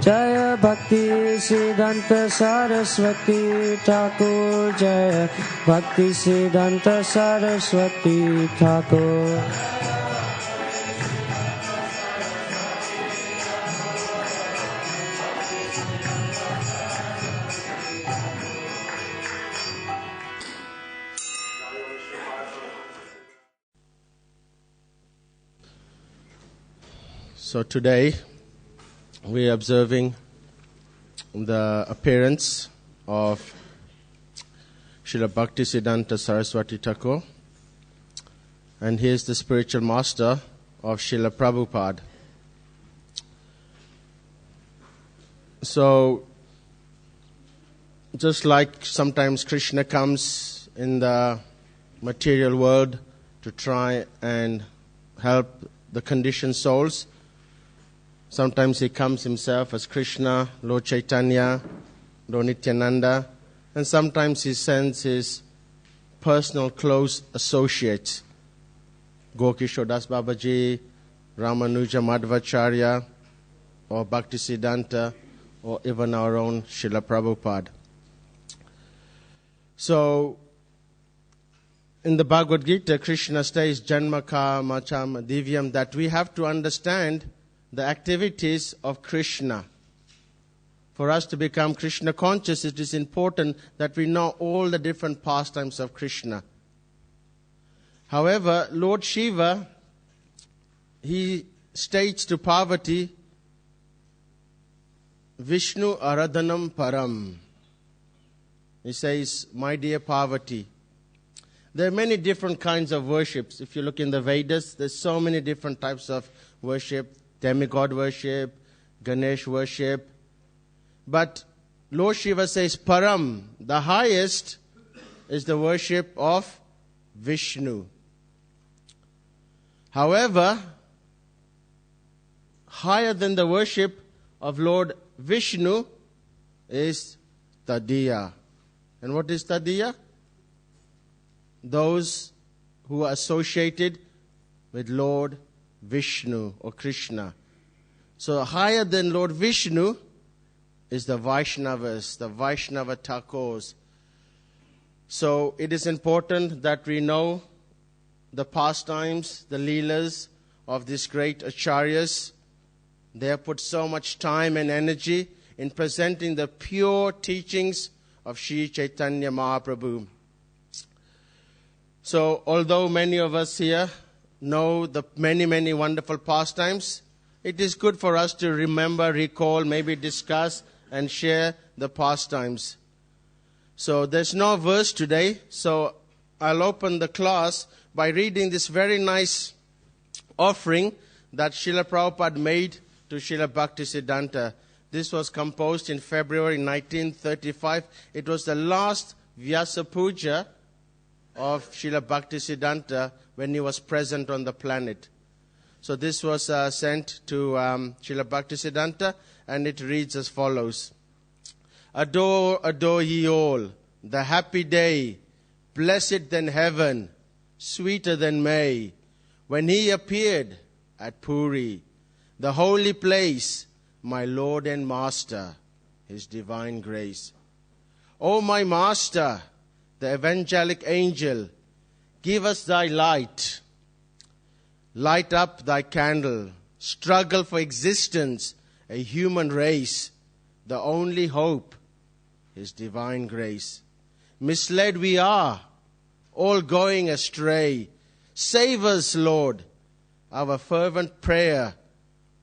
Jaya Bhaktisiddhanta Saraswati Thakura, Jaya Bhaktisiddhanta Saraswati Thakura. So today we are observing the appearance of Srila Bhaktisiddhanta Saraswati Thakura, and he is the spiritual master of Srila Prabhupada. So just like sometimes Krishna comes in the material world to try and help the conditioned souls, sometimes he comes himself as Krishna, Lord Chaitanya, Lord Nityananda, and sometimes he sends his personal close associates, Gokishore Das Babaji, Ramanuja Madhvacharya, or Bhaktisiddhanta, or even our own Srila Prabhupada. So, in the Bhagavad Gita, Krishna says, Janma Karma Chama Divyam, that we have to understand the activities of Krishna. For us to become Krishna conscious, it is important that we know all the different pastimes of Krishna. However, Lord Shiva, he states to Parvati, Vishnu Aradhanam Param. He says, my dear Parvati, there are many different kinds of worships. If you look in the Vedas, there's so many different types of worship. Demigod worship, Ganesh worship. But Lord Shiva says, Param, the highest is the worship of Vishnu. However, higher than the worship of Lord Vishnu is Tadiya. And what is Tadiya? Those who are associated with Lord Vishnu or Krishna. So higher than Lord Vishnu is the Vaishnavas, the Vaishnava Thakurs. So it is important that we know the pastimes, the leelas of these great acharyas. They have put so much time and energy in presenting the pure teachings of Sri Chaitanya Mahaprabhu. So although many of us here know the many, many wonderful pastimes, it is good for us to remember, recall, maybe discuss and share the pastimes. So there's no verse today, so I'll open the class by reading this very nice offering that Srila Prabhupada made to Srila Bhaktisiddhanta. This was composed in February 1935. It was the last Vyasa Puja of Srila Bhaktisiddhanta when he was present on the planet. So this was sent to Srila Bhaktisiddhanta, and it reads as follows. Adore, adore ye all, the happy day, blessed than heaven, sweeter than May, when he appeared at Puri, the holy place, my Lord and Master, his divine grace. O my Master, the evangelic angel, give us thy light. Light up thy candle. Struggle for existence, a human race. The only hope is divine grace. Misled we are, all going astray. Save us, Lord. Our fervent prayer,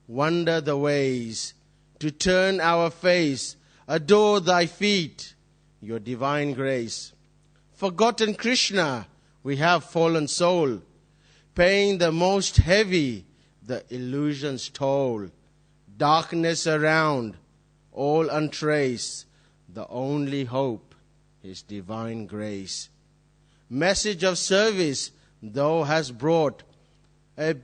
wonder the ways. To turn our face, adore thy feet, your divine grace. Forgotten Krishna, we have fallen soul, paying the most heavy, the illusion's toll. Darkness around, all untraced, the only hope is divine grace. Message of service thou hast brought, a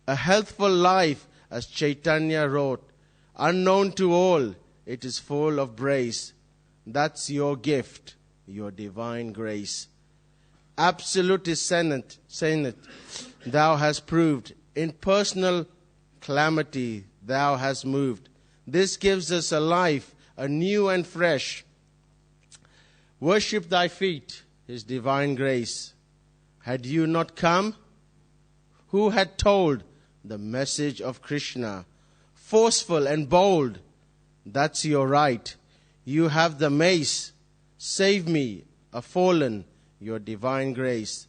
healthful life as Chaitanya wrote. Unknown to all, it is full of grace. That's your gift, your divine grace. Absolute is Senate, thou hast proved. In personal calamity thou hast moved. This gives us a life, a new and fresh. Worship thy feet, his divine grace. Had you not come, who had told the message of Krishna? Forceful and bold, that's your right. You have the mace. Save me, a fallen, your divine grace.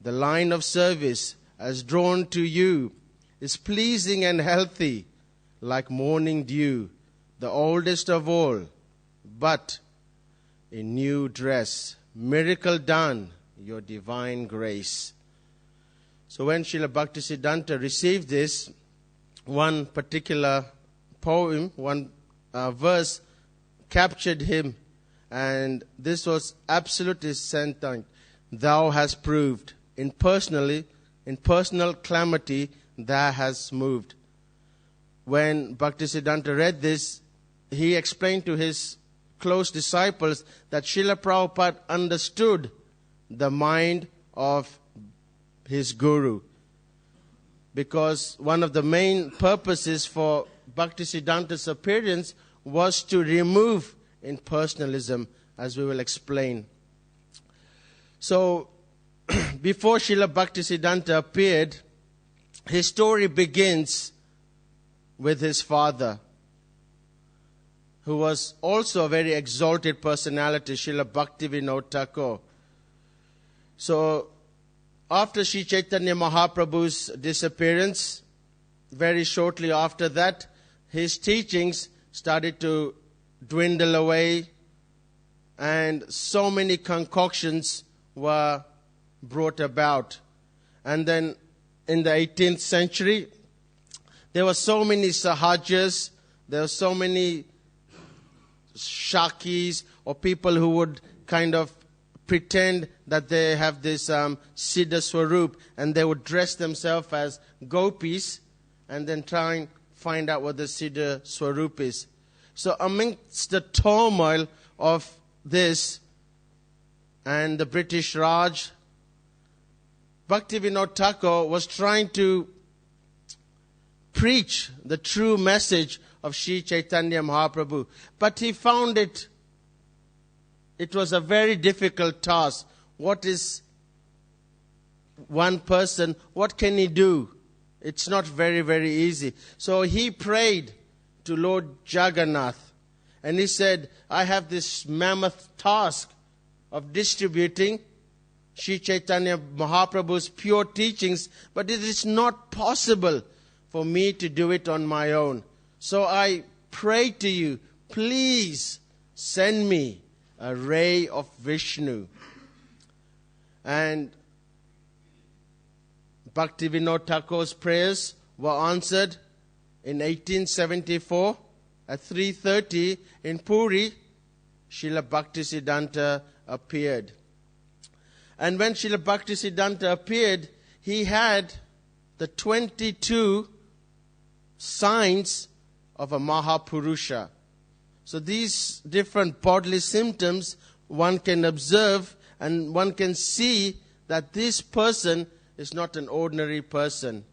The line of service, as drawn to you, is pleasing and healthy, like morning dew, the oldest of all, but in new dress, miracle done, your divine grace. So when Srila Bhaktisiddhanta received this, one particular poem, one verse captured him, and this was absolutely sentient. Thou hast proved, in personal calamity, thou hast moved. When Bhaktisiddhanta read this, he explained to his close disciples that Srila Prabhupada understood the mind of his guru. Because one of the main purposes for Bhaktisiddhanta's appearance was to remove impersonalism, as we will explain. So, before Srila Bhaktisiddhanta appeared, his story begins with his father, who was also a very exalted personality, Srila Bhaktivinoda Thakur. So, after Sri Chaitanya Mahaprabhu's disappearance, very shortly after that, his teachings started to dwindle away, and so many concoctions were brought about. And then in the 18th century, there were so many sahajas, there were so many shakis, or people who would kind of pretend that they have this Siddha Swarup, and they would dress themselves as gopis and then try and find out what the Siddha Swarup is. So amidst the turmoil of this and the British Raj, Bhaktivinoda Thakur was trying to preach the true message of Sri Chaitanya Mahaprabhu. But he found it was a very difficult task. What is one person? What can he do? It's not very, very easy. So he prayed to Lord Jagannath. And he said, I have this mammoth task of distributing Sri Chaitanya Mahaprabhu's pure teachings, but it is not possible for me to do it on my own. So I pray to you, please send me a ray of Vishnu. And Bhaktivinoda Thakur's prayers were answered in 1874 at 3:30 in Puri. Srila Bhaktisiddhanta appeared. And when Srila Bhaktisiddhanta appeared, he had the 22 signs of a Mahapurusha. So these different bodily symptoms one can observe, and one can see that this person is not an ordinary person.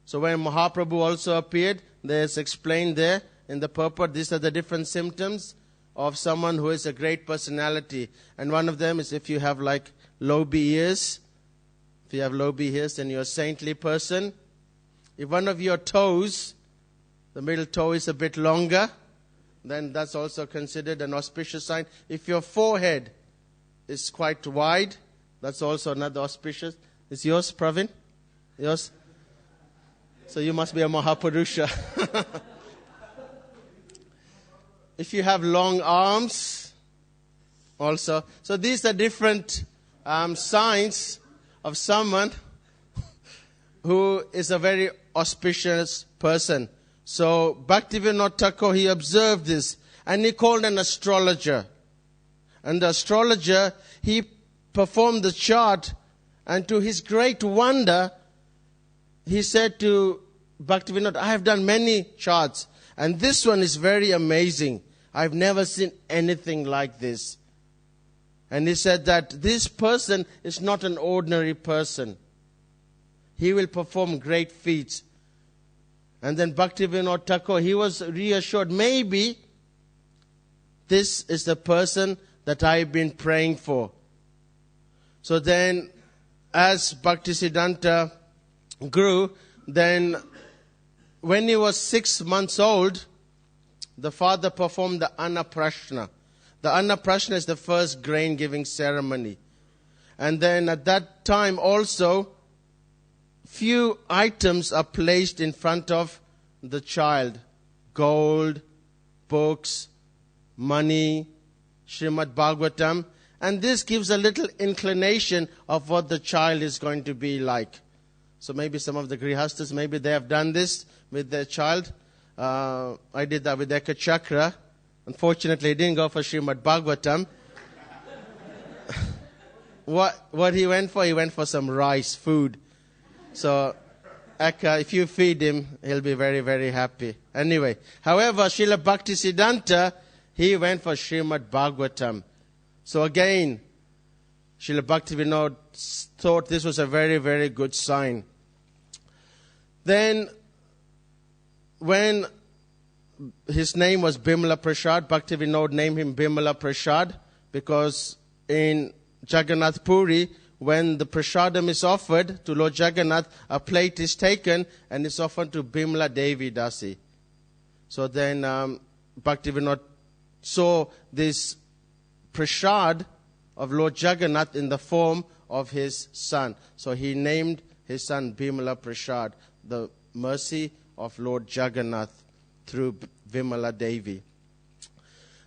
So when Mahaprabhu also appeared, there's explained there in the purport, these are the different symptoms of someone who is a great personality. And one of them is if you have like lobe ears. If you have lobe ears, then you're a saintly person. If one of your toes, the middle toe is a bit longer, then that's also considered an auspicious sign. If your forehead is quite wide, that's also another auspicious. Is yours, Pravin? Yours? So you must be a Mahapurusha. If you have long arms, also. So these are different signs of someone who is a very auspicious person. So Bhaktivinoda Thakur, he observed this, and he called an astrologer. And the astrologer, he performed the chart, and to his great wonder, he said to Bhaktivinoda, I have done many charts, and this one is very amazing. I've never seen anything like this. And he said that this person is not an ordinary person. He will perform great feats. And then Bhaktivinoda Thakur, he was reassured, maybe this is the person that I've been praying for. So then, as Bhaktisiddhanta grew, then when he was 6 months old, the father performed the Annaprashna. The Annaprashna is the first grain giving ceremony. And then at that time also, few items are placed in front of the child. Gold, books, money, Srimad Bhagavatam. And this gives a little inclination of what the child is going to be like. So maybe some of the Grihastas, maybe they have done this with their child. I did that with Eka Chakra. Unfortunately, he didn't go for Srimad Bhagavatam. What he went for? He went for some rice, food. So, Eka, if you feed him, he'll be very, very happy. Anyway, however, Srila Bhaktisiddhanta, he went for Srimad Bhagavatam. So again, Srila Bhaktivinoda thought this was a very, very good sign. Then, when his name was Bimala Prasad, Bhaktivinoda named him Bimala Prasad because in Jagannath Puri, when the prasadam is offered to Lord Jagannath, a plate is taken and it's offered to Bimala Devi Dasi. So then Bhaktivinoda saw this prasad of Lord Jagannath in the form of his son. So he named his son Bimala Prasad, the mercy of Lord Jagannath through Bimala Devi.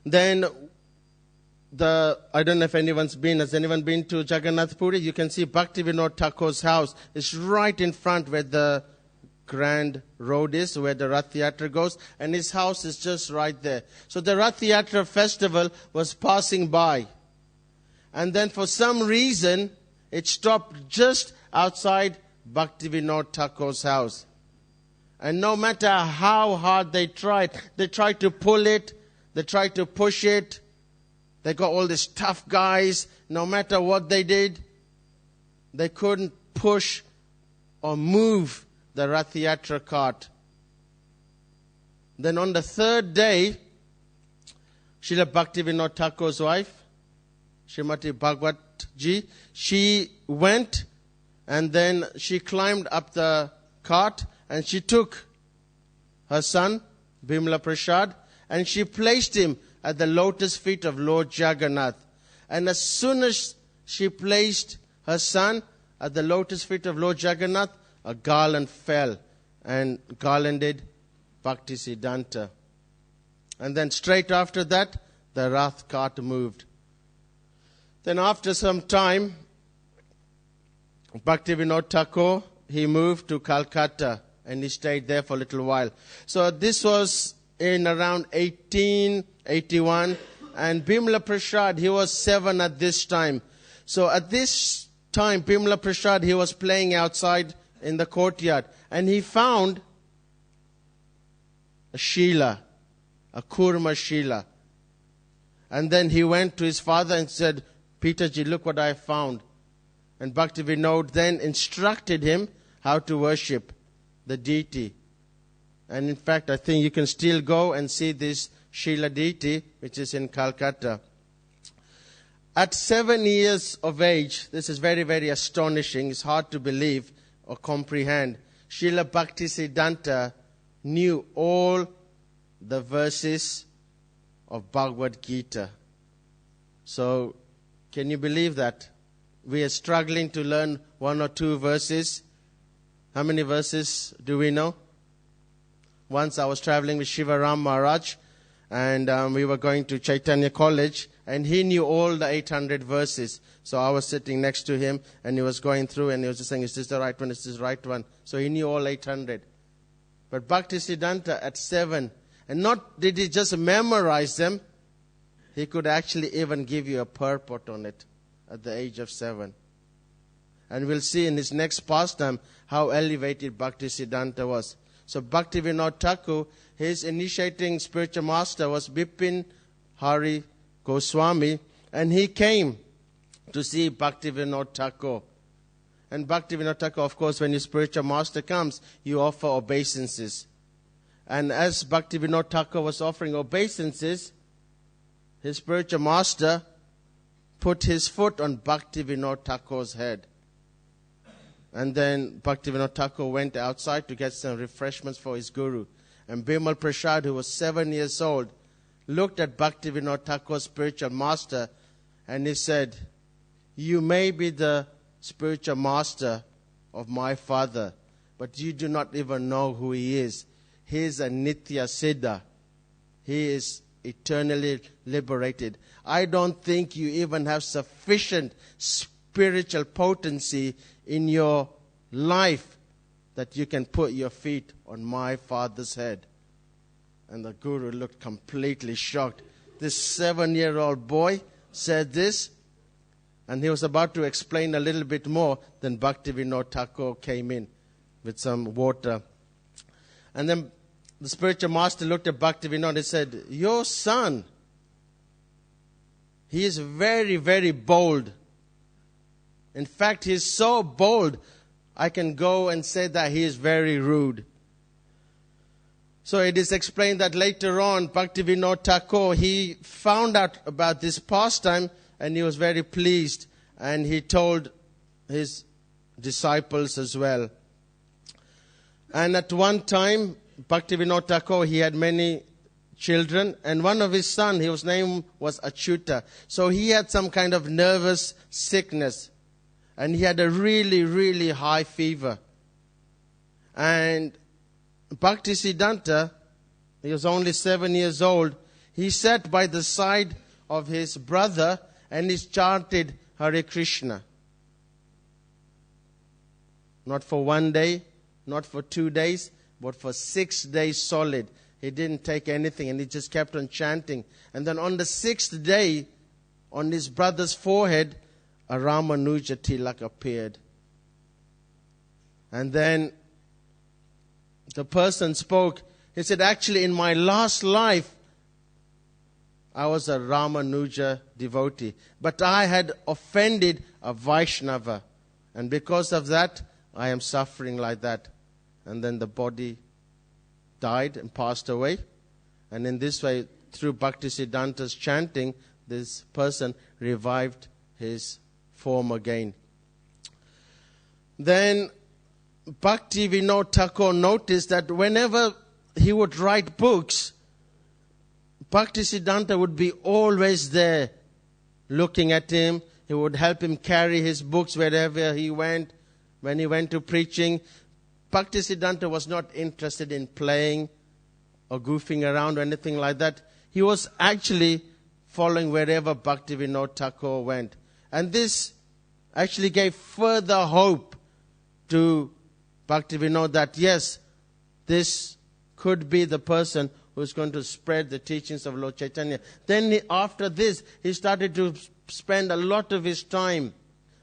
Then I don't know if has anyone been to Jagannath Puri? You can see Bhaktivinoda Thakur's house is right in front where the grand road is, where the Rath Yatra goes, and his house is just right there. So the Rath Yatra festival was passing by. And then for some reason, it stopped just outside Bhaktivinoda Thakur's house. And no matter how hard they tried to pull it, they tried to push it. They got all these tough guys. No matter what they did, they couldn't push or move the Rath Yatra cart. Then on the third day, Srila Bhaktivinoda Thakur's wife, Srimati Bhagwat Ji, she went and then she climbed up the cart and she took her son, Bimala Prasad, and she placed him at the lotus feet of Lord Jagannath. And as soon as she placed her son at the lotus feet of Lord Jagannath, a garland fell and garlanded Bhaktisiddhanta. And then straight after that, the Rath cart moved. Then after some time, Bhaktivinoda Thakur, he moved to Calcutta and he stayed there for a little while. So this was in around 1881, and Bimala Prasad, he was 7 at this time. So at this time, Bimala Prasad, he was playing outside in the courtyard, and he found a Shila, a Kurma Shila. And then he went to his father and said, Peterji, look what I found. And Bhaktivinoda then instructed him how to worship the deity. And in fact, I think you can still go and see this Shila deity, which is in Calcutta. At 7 years of age, this is very, very astonishing. It's hard to believe or comprehend. Srila Bhaktisiddhanta knew all the verses of Bhagavad Gita. So, can you believe that? We are struggling to learn 1 or 2 verses. How many verses do we know? Once I was traveling with Shivaram Maharaj, and we were going to Chaitanya College, and he knew all the 800 verses. So I was sitting next to him, and he was going through, and he was just saying, is this the right one? Is this the right one? So he knew all 800. But Bhaktisiddhanta at 7, and not did he just memorize them, he could actually even give you a purport on it at the age of 7. And we'll see in his next pastime how elevated Bhaktisiddhanta was. So Bhaktivinoda Thakur, his initiating spiritual master was Bipin Hari Goswami, and he came to see Bhaktivinoda Thakur. And Bhaktivinoda Thakur, of course, when your spiritual master comes, you offer obeisances. And as Bhaktivinoda Thakur was offering obeisances, his spiritual master put his foot on Bhaktivinoda Thakur's head. And then Bhaktivinoda Thakur went outside to get some refreshments for his guru. And Bimal Prasad, who was 7 years old, looked at Bhaktivinoda Thakur's spiritual master and he said, "You may be the spiritual master of my father, but you do not even know who he is. He is a Nitya Siddha. He is eternally liberated. I don't think you even have sufficient spiritual potency in your life that you can put your feet on my father's head." And the guru looked completely shocked. This 7-year-old boy said this, and he was about to explain a little bit more. Then Bhaktivinoda Thakur came in with some water. And then the spiritual master looked at Bhaktivinoda and said, "Your son, he is very, very bold. In fact, he is so bold, I can go and say that he is very rude." So it is explained that later on, Bhaktivinoda Thakur, he found out about this pastime and he was very pleased. And he told his disciples as well. And at one time, Bhaktivinoda Thakur, he had many children. And one of his sons, his name was Achyuta. So he had some kind of nervous sickness. And he had a really, really high fever. And Bhaktisiddhanta, he was only 7 years old, he sat by the side of his brother and he chanted Hare Krishna. Not for 1 day, not for 2 days, but for 6 days solid. He didn't take anything and he just kept on chanting. And then on the 6th day, on his brother's forehead, a Ramanuja tilak appeared. And then the person spoke. He said, "Actually, in my last life, I was a Ramanuja devotee. But I had offended a Vaishnava. And because of that, I am suffering like that." And then the body died and passed away. And in this way, through Bhaktisiddhanta's chanting, this person revived his form again. Then Bhaktivinoda Thakur noticed that whenever he would write books, Bhaktisiddhanta would be always there looking at him. He would help him carry his books wherever he went. When he went to preaching, Bhaktisiddhanta was not interested in playing or goofing around or anything like that. He was actually following wherever Bhaktivinoda Thakur went. And this actually gave further hope to Bhaktivinoda that yes, this could be the person who's going to spread the teachings of Lord Chaitanya. Then after this, he started to spend a lot of his time.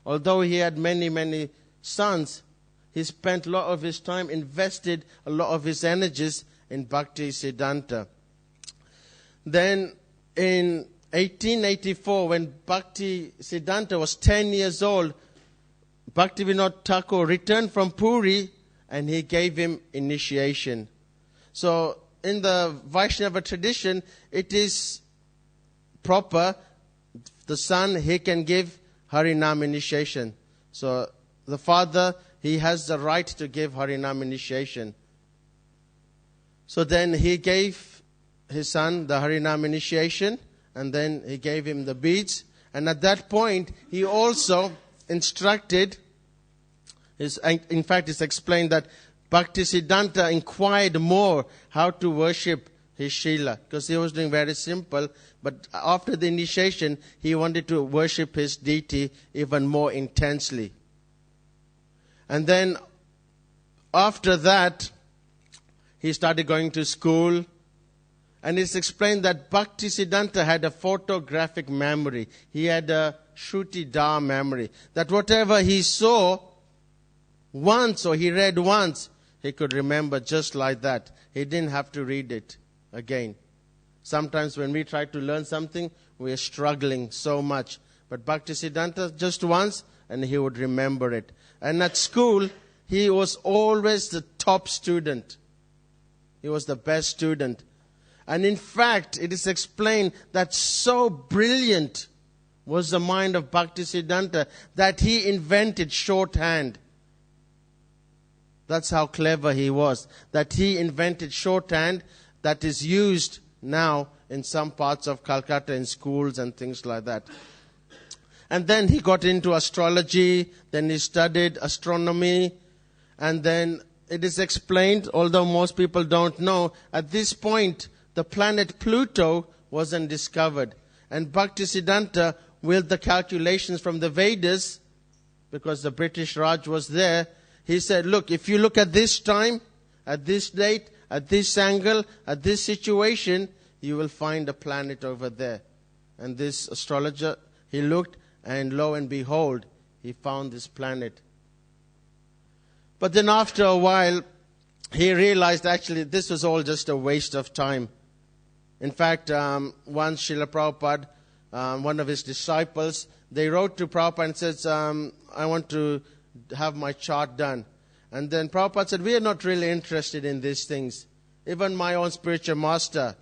Although he had many, many sons, he spent a lot of his time, invested a lot of his energies in Bhaktisiddhanta. Then in 1884, when Bhaktisiddhanta was 10 years old, Bhaktivinoda Thakur returned from Puri and he gave him initiation. So in the Vaishnava tradition, it is proper, the son, he can give Harinam initiation. So the father, he has the right to give Harinam initiation. So then he gave his son the Harinam initiation, and then he gave him the beads. And at that point, he also instructed, in fact, it's explained that Bhaktisiddhanta inquired more how to worship his Srila, because he was doing very simple. But after the initiation, he wanted to worship his deity even more intensely. And then after that, he started going to school. And it's explained that Bhaktisiddhanta had a photographic memory. He had a Shruti Da memory. That whatever he saw once or he read once, he could remember just like that. He didn't have to read it again. Sometimes when we try to learn something, we are struggling so much. But Bhaktisiddhanta, just once, and he would remember it. And at school, he was always the top student. He was the best student. And in fact, it is explained that so brilliant was the mind of Bhaktisiddhanta that he invented shorthand. That's how clever he was. That he invented shorthand that is used now in some parts of Calcutta in schools and things like that. And then he got into astrology, then he studied astronomy, and then it is explained, although most people don't know, at this point the planet Pluto wasn't discovered. And Bhaktisiddhanta, with the calculations from the Vedas, because the British Raj was there, he said, look, if you look at this time, at this date, at this angle, at this situation, you will find a planet over there. And this astrologer, he looked, and lo and behold, he found this planet. But then after a while, he realized actually this was all just a waste of time. In fact, once Srila Prabhupada, one of his disciples, they wrote to Prabhupada and said, I want to have my chart done. And then Prabhupada said, we are not really interested in these things. Even my own spiritual master,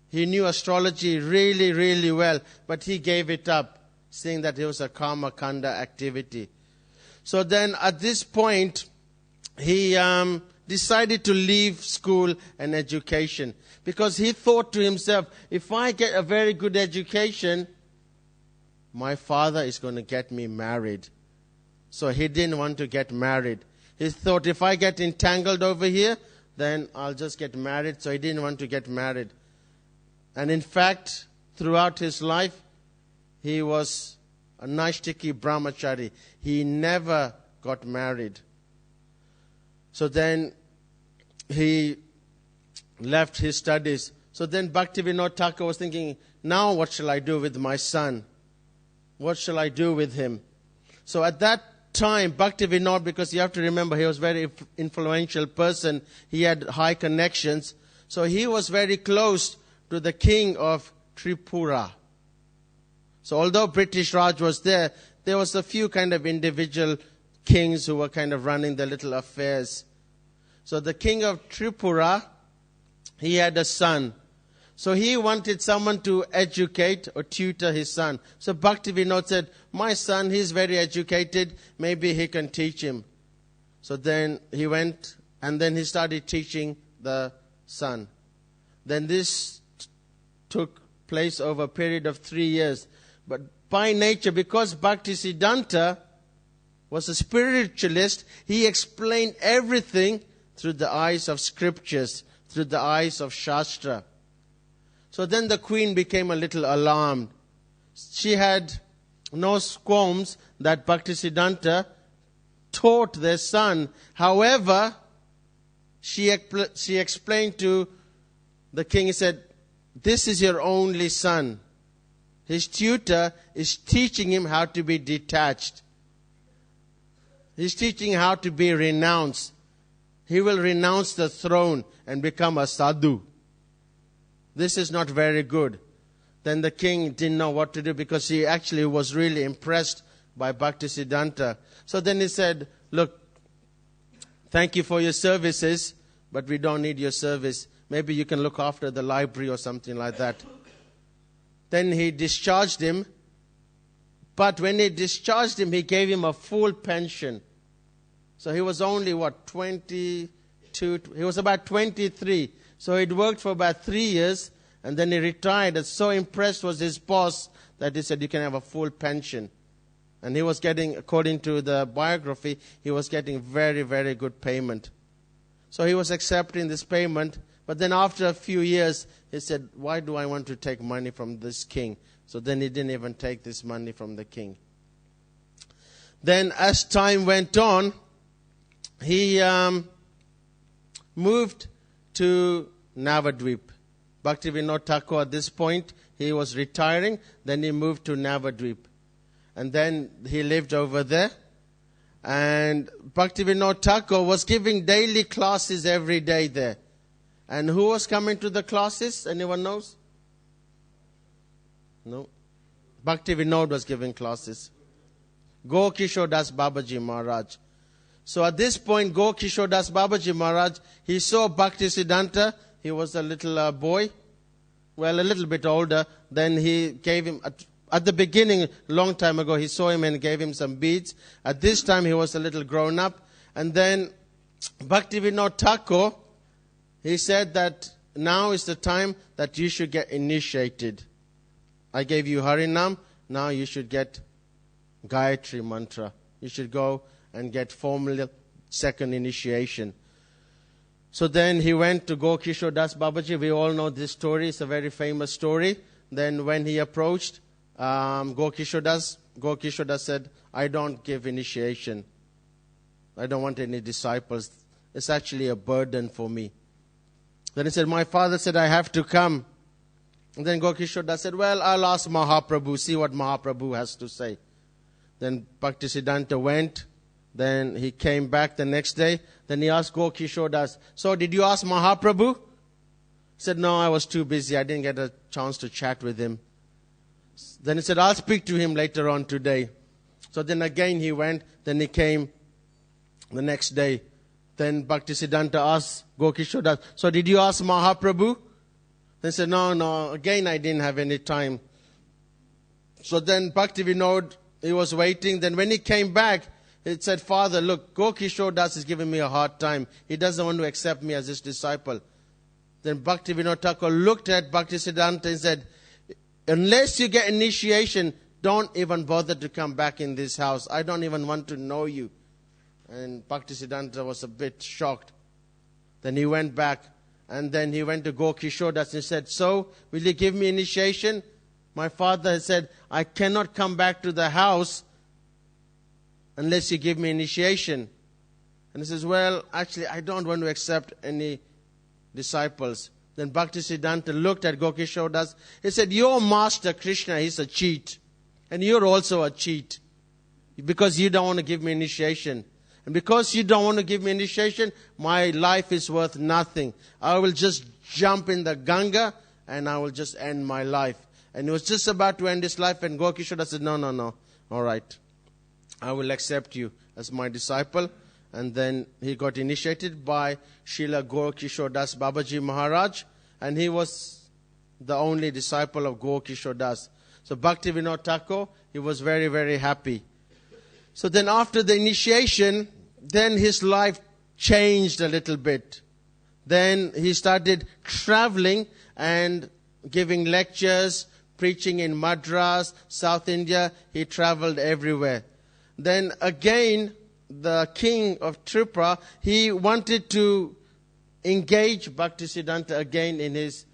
he knew astrology really, really well, but he gave it up, saying that it was a karma kanda activity. So then at this point, he decided to leave school and education, because he thought to himself, if I get a very good education, my father is going to get me married. So he didn't want to get married. He thought, if I get entangled over here, then I'll just get married. So he didn't want to get married. And in fact, throughout his life, he was a Naishtiki brahmachari. He never got married. So then he left his studies. So then Bhaktivinoda Thakur was thinking, now what shall I do with my son? What shall I do with him? So at that time, Bhaktivinoda, because you have to remember he was a very influential person, he had high connections. So he was very close to the king of Tripura. So although British Raj was there, there was a few kind of individual kings who were kind of running the little affairs. So the king of Tripura, he had a son. So he wanted someone to educate or tutor his son. So Bhaktivinoda said, my son, he's very educated, maybe he can teach him. So then he went and then he started teaching the son. Then this took place over a period of 3 years. But by nature, because Bhaktisiddhanta was a spiritualist, he explained everything through the eyes of scriptures, through the eyes of Shastra. So then the queen became a little alarmed. She had no qualms that Bhaktisiddhanta taught their son. However, she explained to the king, he said, this is your only son. His tutor is teaching him how to be detached. He's teaching how to be renounced. He will renounce the throne and become a sadhu. This is not very good. Then the king didn't know what to do, because he actually was really impressed by Bhaktisiddhanta. So then he said, look, thank you for your services, but we don't need your service. Maybe you can look after the library or something like that. Then he discharged him. But when he discharged him, he gave him a full pension. So he was only, 22? He was about 23. So he'd worked for about 3 years, and then he retired. And so impressed was his boss that he said, you can have a full pension. And he was getting, according to the biography, he was getting very, very good payment. So he was accepting this payment. But then after a few years, he said, why do I want to take money from this king? So then he didn't even take this money from the king. Then as time went on, he moved to Navadvip. Bhaktivinoda Thakur at this point, he was retiring. Then he moved to Navadvip. And then he lived over there. And Bhaktivinoda Thakur was giving daily classes every day there. And who was coming to the classes? Anyone knows? No. Bhaktivinoda was giving classes. Go Kishore Das Babaji Maharaj. So at this point, Gokishore Das Babaji Maharaj, he saw Bhaktisiddhanta. He was a little boy, well, a little bit older. Then he gave him, at the beginning, long time ago, he saw him and gave him some beads. At this time, he was a little grown up. And then Bhaktivinoda Thakur, he said that now is the time that you should get initiated. I gave you Harinam, now you should get Gayatri Mantra. You should go and get formal second initiation. So then he went to Gokishore Das Babaji. We all know this story. It's a very famous story. Then when he approached Gokishore Das said, I don't give initiation. I don't want any disciples. It's actually a burden for me. Then he said, my father said, I have to come. And then Gokishore Das said, well, I'll ask Mahaprabhu, see what Mahaprabhu has to say. Then Bhaktisiddhanta went. Then he came back the next day. Then he asked Gokishore Das, so did you ask Mahaprabhu? He said, no, I was too busy. I didn't get a chance to chat with him. Then he said, I'll speak to him later on today. So then again he went. Then he came the next day. Then Bhaktisiddhanta asked Gokishore Das, so did you ask Mahaprabhu? Then he said, no, again I didn't have any time. So then Bhaktivinoda, he was waiting. Then when he came back, he said, Father, look, Gokishore Das is giving me a hard time. He doesn't want to accept me as his disciple. Then Bhaktivinoda Thakur looked at Bhaktisiddhanta and said, unless you get initiation, don't even bother to come back in this house. I don't even want to know you. And Bhaktisiddhanta was a bit shocked. Then he went back. And then he went to Gokishore Das and said, so, will you give me initiation? My father has said, I cannot come back to the house unless you give me initiation. And he says, well, actually, I don't want to accept any disciples. Then Bhaktisiddhanta looked at Gokishore Das. He said, your master Krishna, he's a cheat. And you're also a cheat. Because you don't want to give me initiation. And because you don't want to give me initiation, my life is worth nothing. I will just jump in the Ganga and I will just end my life. And he was just about to end his life, and Gokishore Das said, no. All right. I will accept you as my disciple. And then he got initiated by Srila Gokishore Das Babaji Maharaj. And he was the only disciple of Gokishore Das. So Bhaktivinoda Thakur, he was very, very happy. So then after the initiation, then his life changed a little bit. Then he started traveling and giving lectures, preaching in Madras, South India. He traveled everywhere. Then again, the king of Tripura, he wanted to engage Bhaktisiddhanta again in his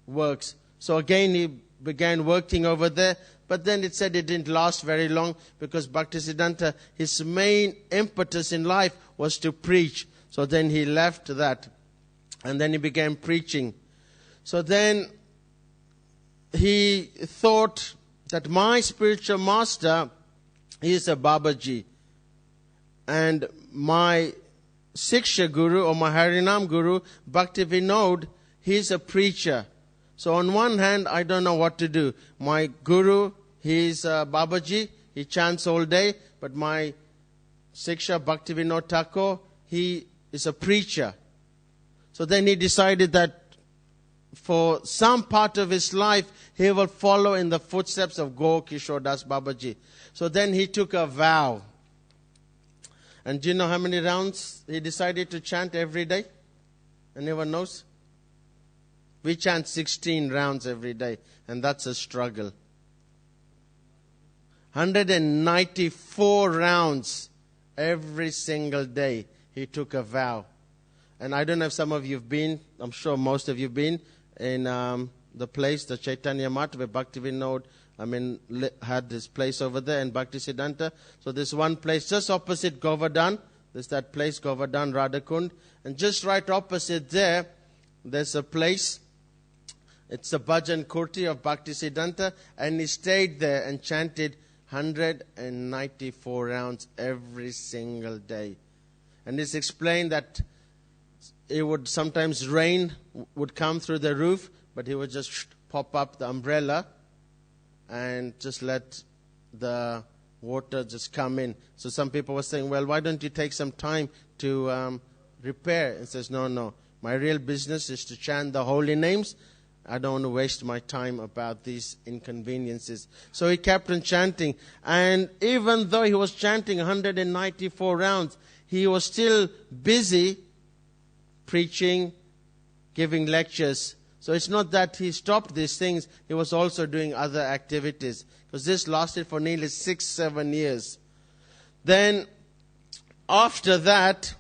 works. So again, he began working over there. But then it said it didn't last very long because Bhaktisiddhanta, his main impetus in life was to preach. So then he left that. And then he began preaching. So then he thought that my spiritual master is a Babaji. And my Siksha Guru or my Harinam Guru, Bhaktivinoda, he's a preacher. So on one hand, I don't know what to do. My Guru, he's Babaji, he chants all day. But my Siksha Bhaktivinoda Thakur, he is a preacher. So then he decided that for some part of his life, he will follow in the footsteps of Gokishore Das Babaji. So then he took a vow. And do you know how many rounds he decided to chant every day? Anyone knows? We chant 16 rounds every day, and that's a struggle. 194 rounds every single day he took a vow. And I don't know if some of you have been, I'm sure most of you have been, in the place, the Chaitanya Mat, where Bhaktivinoda, had this place over there in Bhaktisiddhanta. So there's one place just opposite Govardhan. There's that place, Govardhan, Radhakund. And just right opposite there, there's a place. It's the Bhajan Kurti of Bhaktisiddhanta. And he stayed there and chanted 194 rounds every single day. And it's explained that it would sometimes rain would come through the roof, but he would just pop up the umbrella and just let the water just come in. So some people were saying, well, why don't you take some time to repair? And says, no. My real business is to chant the holy names. I don't want to waste my time about these inconveniences. So he kept on chanting. And even though he was chanting 194 rounds, he was still busy preaching, giving lectures. So it's not that he stopped these things. He was also doing other activities. Because this lasted for nearly 6-7 years. Then, after that,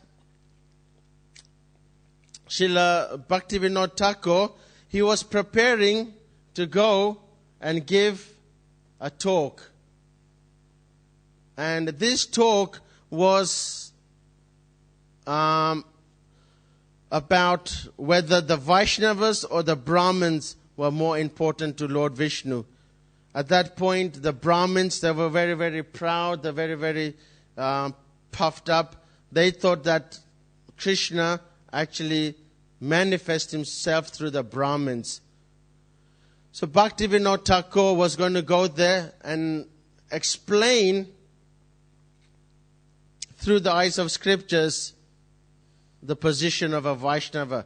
Srila Bhaktivinoda Thakur, he was preparing to go and give a talk. And this talk was about whether the Vaishnavas or the Brahmins were more important to Lord Vishnu. At that point, the Brahmins, they were very, very proud. They were very, very puffed up. They thought that Krishna actually manifests himself through the Brahmins. So Bhaktivinoda Thakur was going to go there and explain through the eyes of scriptures the position of a Vaishnava.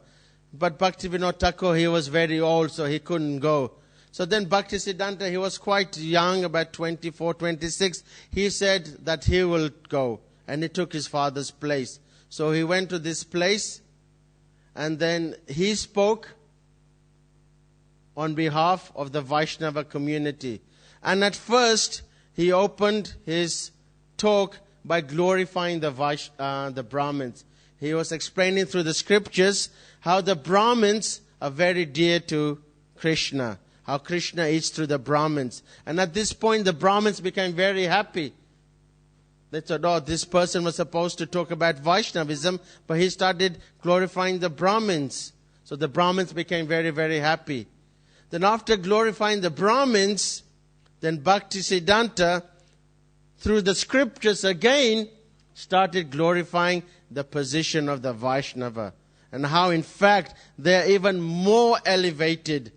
But Bhaktivinoda Thakur, he was very old, so he couldn't go. So then Bhaktisiddhanta, he was quite young, about 24, 26. He said that he will go. And he took his father's place. So he went to this place. And then he spoke on behalf of the Vaishnava community. And at first, he opened his talk by glorifying the Brahmins. He was explaining through the scriptures how the Brahmins are very dear to Krishna. How Krishna is through the Brahmins. And at this point, the Brahmins became very happy. They thought, oh, this person was supposed to talk about Vaishnavism, but he started glorifying the Brahmins. So the Brahmins became very, very happy. Then after glorifying the Brahmins, then Bhaktisiddhanta, through the scriptures again, started glorifying the position of the Vaishnava. And how, in fact, they are even more elevated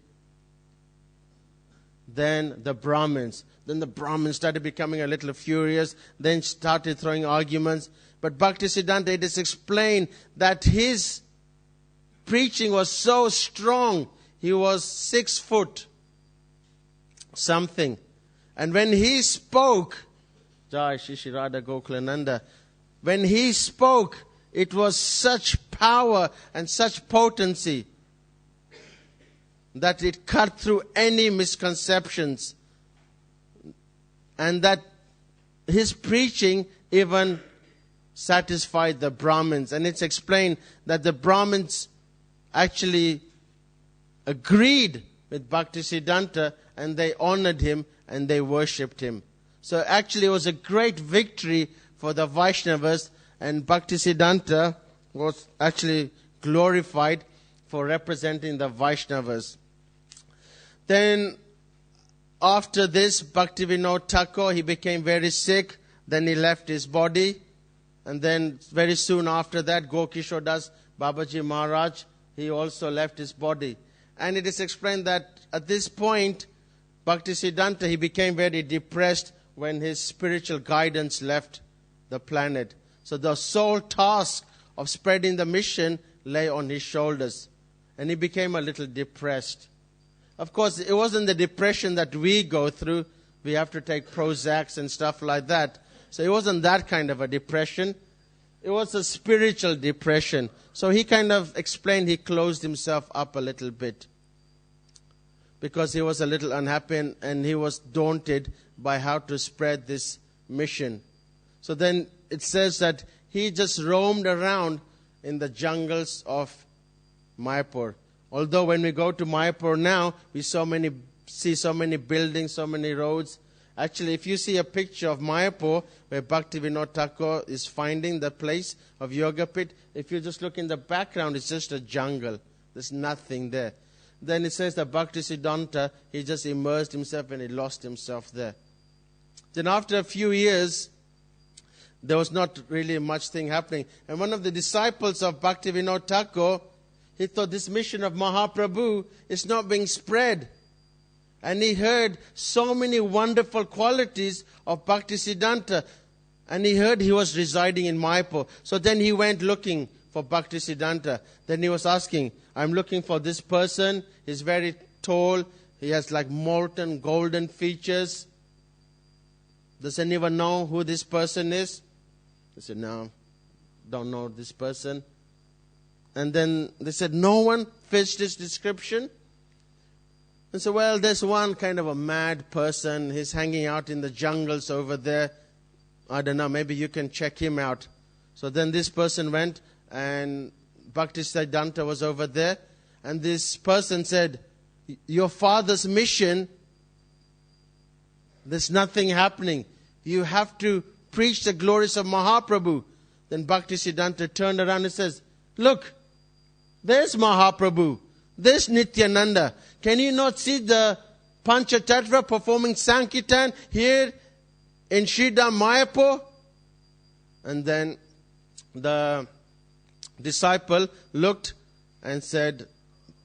than the Brahmins. Then the Brahmins started becoming a little furious, then started throwing arguments. But Bhaktisiddhanta just explained that his preaching was so strong. He was 6 foot something. And when he spoke, Jai Shri Radha Gokulananda, when he spoke, it was such power and such potency that it cut through any misconceptions. And that his preaching even satisfied the Brahmins. And it's explained that the Brahmins actually agreed with Bhaktisiddhanta and they honored him and they worshipped him. So actually it was a great victory for the Vaishnavas, and Bhaktisiddhanta was actually glorified for representing the Vaishnavas. Then after this, Bhaktivinoda Thakur, he became very sick. Then he left his body. And then very soon after that, Gokishore Das Babaji Maharaj, he also left his body. And it is explained that at this point, Bhaktisiddhanta, he became very depressed when his spiritual guidance left the planet. So the sole task of spreading the mission lay on his shoulders. And he became a little depressed. Of course, it wasn't the depression that we go through. We have to take Prozacs and stuff like that. So it wasn't that kind of a depression. It was a spiritual depression. So he kind of explained, he closed himself up a little bit. Because he was a little unhappy and he was daunted by how to spread this mission. So then it says that he just roamed around in the jungles of Mayapur. Although when we go to Mayapur now, we see so many buildings, so many roads. Actually, if you see a picture of Mayapur, where Bhaktivinoda Thakur is finding the place of Yoga Pit, if you just look in the background, it's just a jungle. There's nothing there. Then it says that Bhaktisiddhanta, he just immersed himself and he lost himself there. Then after a few years, there was not really much thing happening. And one of the disciples of Bhaktivinoda Thakur, he thought this mission of Mahaprabhu is not being spread. And he heard so many wonderful qualities of Bhaktisiddhanta. And he heard he was residing in Mayapur. So then he went looking for Bhaktisiddhanta. Then he was asking, I'm looking for this person. He's very tall. He has like molten golden features. Does anyone know who this person is? They said, no, don't know this person. And then they said, no one fits this description. And so, well, there's one kind of a mad person. He's hanging out in the jungles over there. I don't know, maybe you can check him out. So then this person went, and Bhaktisiddhanta was over there. And this person said, your father's mission, there's nothing happening. You have to preach the glories of Mahaprabhu. Then Bhaktisiddhanta turned around and says, look, there's Mahaprabhu. There's Nityananda. Can you not see the Panchatattva performing Sankirtan here in Sridham Mayapur? And then the disciple looked and said,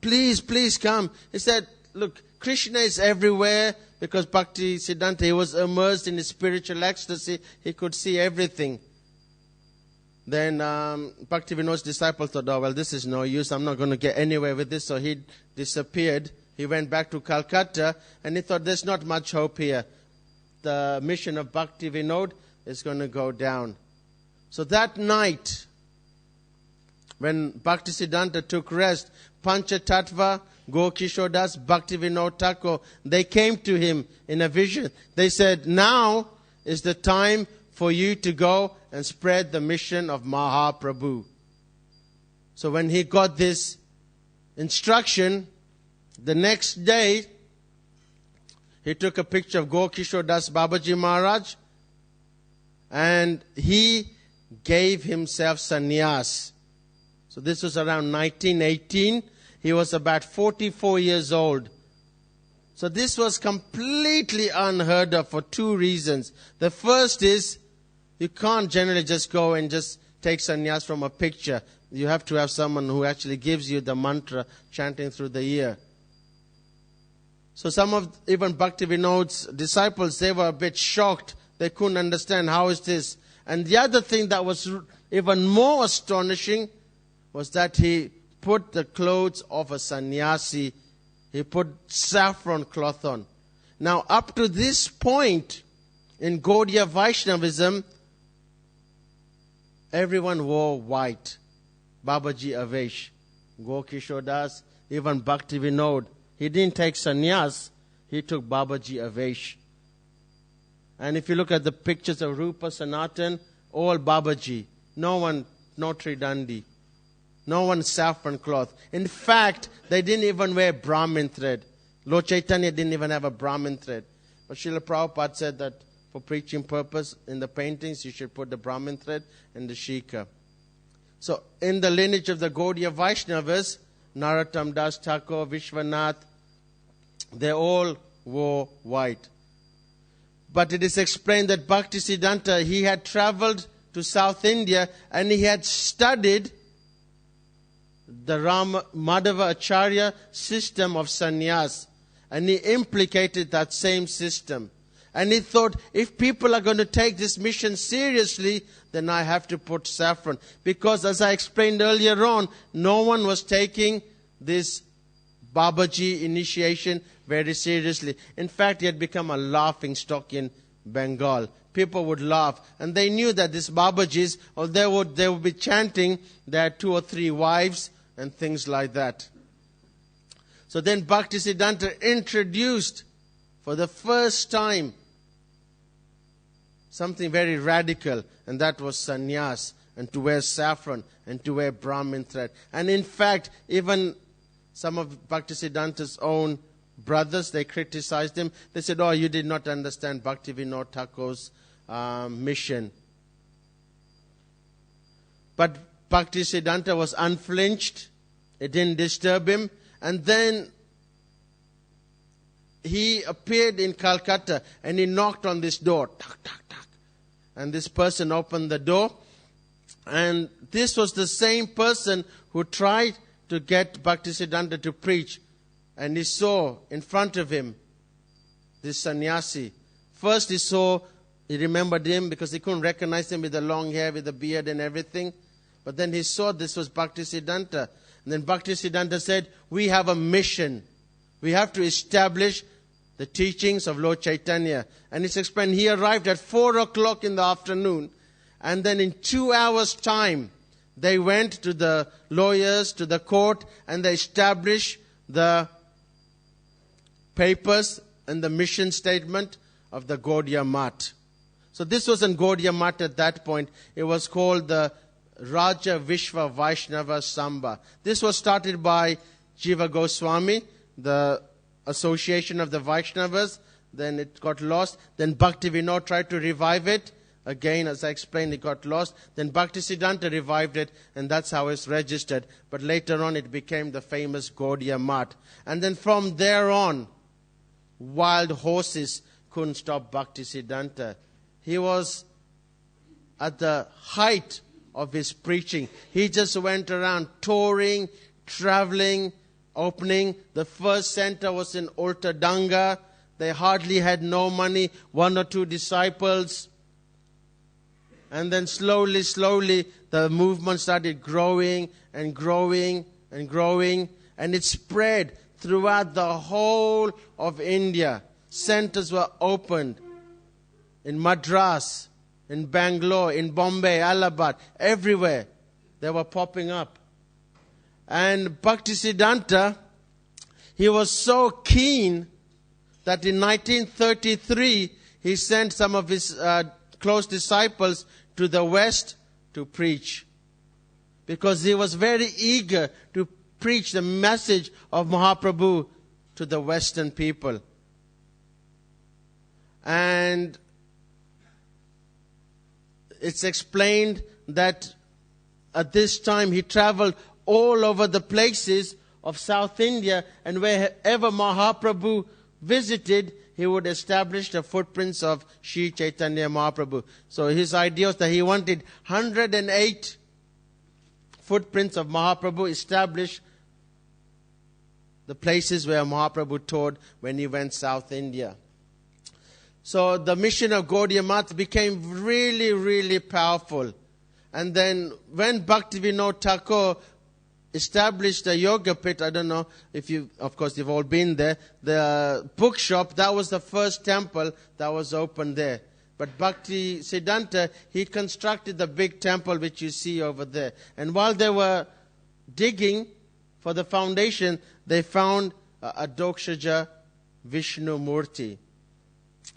please, please come. He said, look, Krishna is everywhere, because Bhaktisiddhanta, he was immersed in his spiritual ecstasy. He could see everything. Then Bhaktivinoda's disciple thought, oh, well, this is no use. I'm not going to get anywhere with this. So he disappeared. He went back to Calcutta, and he thought, there's not much hope here. The mission of Bhaktivinoda is going to go down. So that night, when Bhaktisiddhanta took rest, Panchatattva, Gokishodas, Bhaktivinoda Thakur, they came to him in a vision. They said, now is the time for you to go and spread the mission of Mahaprabhu. So when he got this instruction, the next day, he took a picture of Gokishodas Babaji Maharaj, and he gave himself sannyas. So this was around 1918. He was about 44 years old. So this was completely unheard of for two reasons. The first is, you can't generally just go and just take sannyas from a picture. You have to have someone who actually gives you the mantra chanting through the ear. So some of even Bhaktivinoda's disciples, they were a bit shocked. They couldn't understand, how is this? And the other thing that was even more astonishing was that he put the clothes of a sannyasi. He put saffron cloth on. Now, up to this point in Gaudiya Vaishnavism, everyone wore white. Babaji Avesh, Gokishodas, even Bhaktivinoda. He didn't take sannyas, he took Babaji Avesh. And if you look at the pictures of Rupa Sanatan, all Babaji. No one, no Tridandi. No one saffron cloth. In fact, they didn't even wear Brahmin thread. Lord Chaitanya didn't even have a Brahmin thread. But Srila Prabhupada said that for preaching purpose, in the paintings, you should put the Brahmin thread and the shika. So, in the lineage of the Gaudiya Vaishnavas, Narottam Das Thakur, Vishwanath, they all wore white. But it is explained that Bhaktisiddhanta, he had traveled to South India and he had studied the Madhava Acharya system of sannyas, and he implicated that same system. And he thought, if people are going to take this mission seriously, then I have to put saffron. Because as I explained earlier on, no one was taking this Babaji initiation very seriously. In fact, he had become a laughing stock in Bengal. People would laugh. And they knew that these Babajis, or they would be chanting their 2 or 3 wives and things like that. So then Bhaktisiddhanta introduced for the first time something very radical, and that was sannyas, and to wear saffron, and to wear Brahmin thread. And in fact, even some of Bhaktisiddhanta's own brothers, they criticized him. They said, oh, you did not understand Bhaktivinoda Thakur's mission. But Bhaktisiddhanta was unflinched. It didn't disturb him. And then he appeared in Calcutta and he knocked on this door. Tuck, tuck, tuck. And this person opened the door. And this was the same person who tried to get Bhaktisiddhanta to preach. And he saw in front of him this sannyasi. First he remembered him because he couldn't recognize him with the long hair, with the beard and everything. But then he saw this was Bhaktisiddhanta. And then Bhaktisiddhanta said, we have a mission. We have to establish the teachings of Lord Chaitanya. And it's explained, he arrived at 4 o'clock in the afternoon. And then in 2 hours' time, they went to the lawyers, to the court, and they established the papers and the mission statement of the Gaudiya Math. So this wasn't Gaudiya Math at that point. It was called the Raja Vishwa Vaishnava Sambha. This was started by Jiva Goswami, the association of the Vaishnavas. Then it got lost. Then Bhaktivinoda tried to revive it. Again, as I explained, it got lost. Then Bhaktisiddhanta revived it, and that's how it's registered. But later on, it became the famous Gaudiya Math. And then from there on, wild horses couldn't stop Bhaktisiddhanta. He was at the height of his preaching. He just went around touring, traveling, opening. The first center was in Ultadanga. They hardly had no money, 1 or 2 disciples. And then slowly, the movement started growing and growing and growing. And it spread throughout the whole of India. Centers were opened in Madras, in Bangalore, in Bombay, Allahabad, everywhere. They were popping up. And Bhaktisiddhanta, he was so keen that in 1933, he sent some of his close disciples to the West to preach. Because he was very eager to preach the message of Mahaprabhu to the Western people. And it's explained that at this time he traveled all over the places of South India, and wherever Mahaprabhu visited, he would establish the footprints of Sri Chaitanya Mahaprabhu. So his idea was that he wanted 108 footprints of Mahaprabhu established the places where Mahaprabhu taught when he went South India. So the mission of Gaudiya Math became really, really powerful. And then when Bhaktivinoda Thakur established the Yoga Pit, I don't know if you've all been there, the bookshop, that was the first temple that was opened there. But Bhaktisiddhanta, he constructed the big temple which you see over there. And while they were digging for the foundation, they found a Dokshaja Vishnu Murti.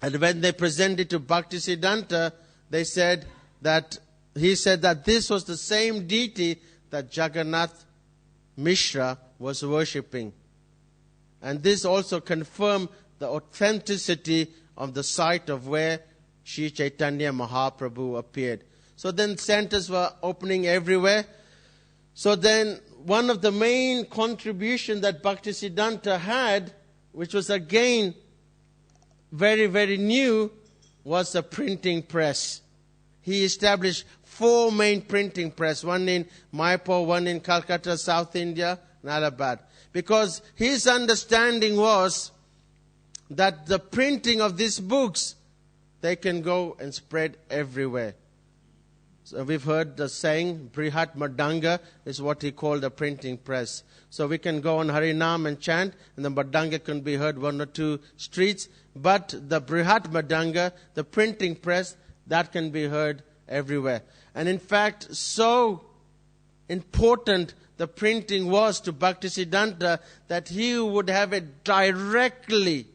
And when they presented to Bhaktisiddhanta, he said that this was the same deity that Jagannath Mishra was worshipping. And this also confirmed the authenticity of the site of where Sri Chaitanya Mahaprabhu appeared. So then centers were opening everywhere. So then one of the main contributions that Bhaktisiddhanta had, which was again very, very new, was the printing press. He established 4 main printing press, one in Mayapur, one in Calcutta, South India, and Allahabad. Because his understanding was that the printing of these books, they can go and spread everywhere. So we've heard the saying, Brihat Madanga is what he called the printing press. So we can go on Harinam and chant, and the Madanga can be heard 1 or 2 streets. But the Brihat Madanga, the printing press, that can be heard everywhere. And in fact, so important the printing was to Bhaktisiddhanta that he would have it directly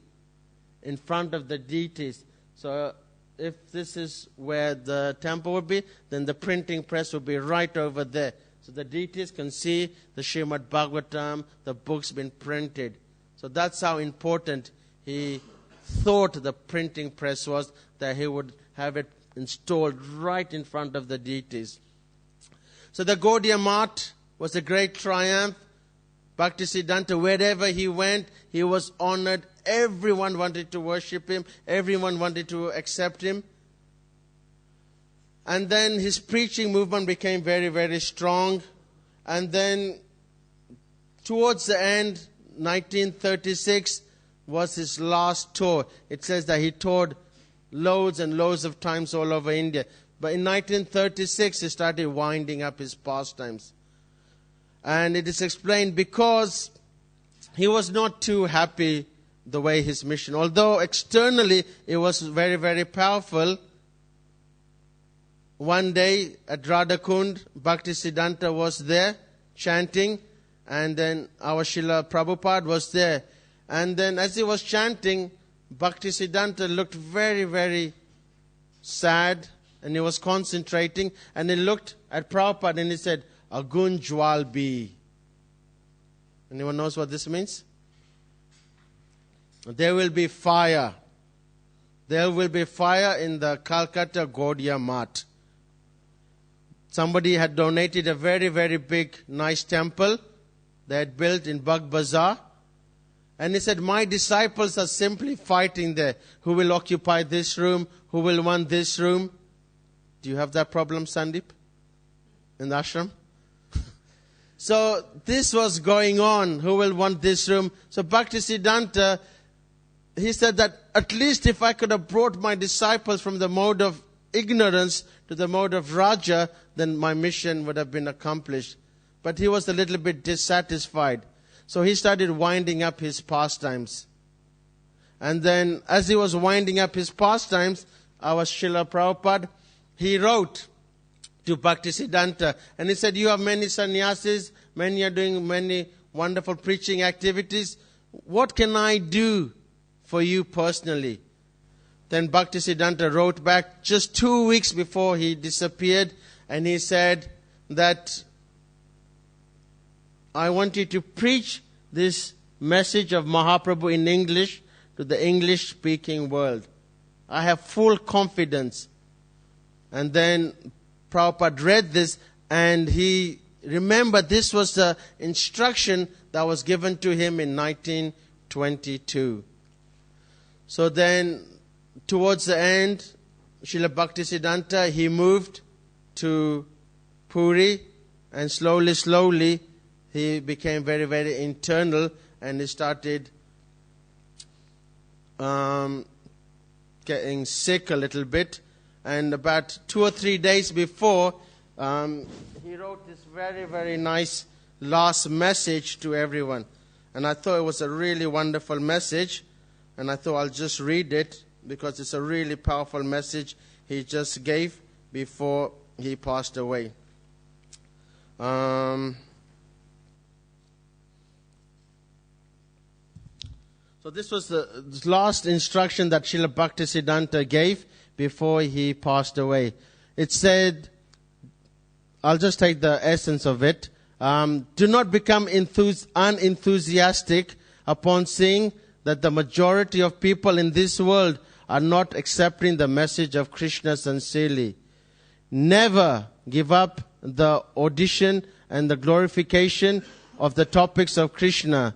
in front of the deities. So if this is where the temple would be, then the printing press would be right over there. So the deities can see the Srimad Bhagavatam, the books been printed. So that's how important he thought the printing press was, that he would have it installed right in front of the deities. So the Gaudiya Math was a great triumph. Bhaktisiddhanta, wherever he went, he was honored. Everyone wanted to worship him. Everyone wanted to accept him. And then his preaching movement became very, very strong. And then towards the end, 1936, was his last tour. It says that he toured loads and loads of times all over India. But in 1936, he started winding up his pastimes. And it is explained because he was not too happy the way his mission, although externally it was very, very powerful. One day at Radhakund, Bhaktisiddhanta was there chanting, and then our Srila Prabhupada was there. And then as he was chanting, Bhaktisiddhanta looked very, very sad, and he was concentrating, and he looked at Prabhupada and he said, Agun Jwal Bhi. Anyone knows what this means? There will be fire. There will be fire in the Calcutta Gaudiya Math. Somebody had donated a very, very big, nice temple they had built in Bagh Bazaar. And he said, my disciples are simply fighting there. Who will occupy this room? Who will want this room? Do you have that problem, Sandeep? In the ashram? So this was going on. Who will want this room? So Bhaktisiddhanta, he said that at least if I could have brought my disciples from the mode of ignorance to the mode of Raja, then my mission would have been accomplished. But he was a little bit dissatisfied. So he started winding up his pastimes. And then as he was winding up his pastimes, our Srila Prabhupada, he wrote to Bhaktisiddhanta, and he said, you have many sannyasis, many are doing many wonderful preaching activities. What can I do for you personally? Then Bhaktisiddhanta wrote back just 2 weeks before he disappeared, and he said that I want you to preach this message of Mahaprabhu in English to the English-speaking world. I have full confidence. And then Prabhupada read this, and he remembered this was the instruction that was given to him in 1922. So then, towards the end, Srila Bhaktisiddhanta, he moved to Puri, and slowly, he became very, very internal, and he started getting sick a little bit. And about 2 or 3 days before, he wrote this very, very nice last message to everyone. And I thought it was a really wonderful message. And I thought I'll just read it because it's a really powerful message he just gave before he passed away. So this was the last instruction that Srila Bhaktisiddhanta gave before he passed away. It said, I'll just take the essence of it. Do not become unenthusiastic upon seeing that the majority of people in this world are not accepting the message of Krishna sincerely. Never give up the audition and the glorification of the topics of Krishna.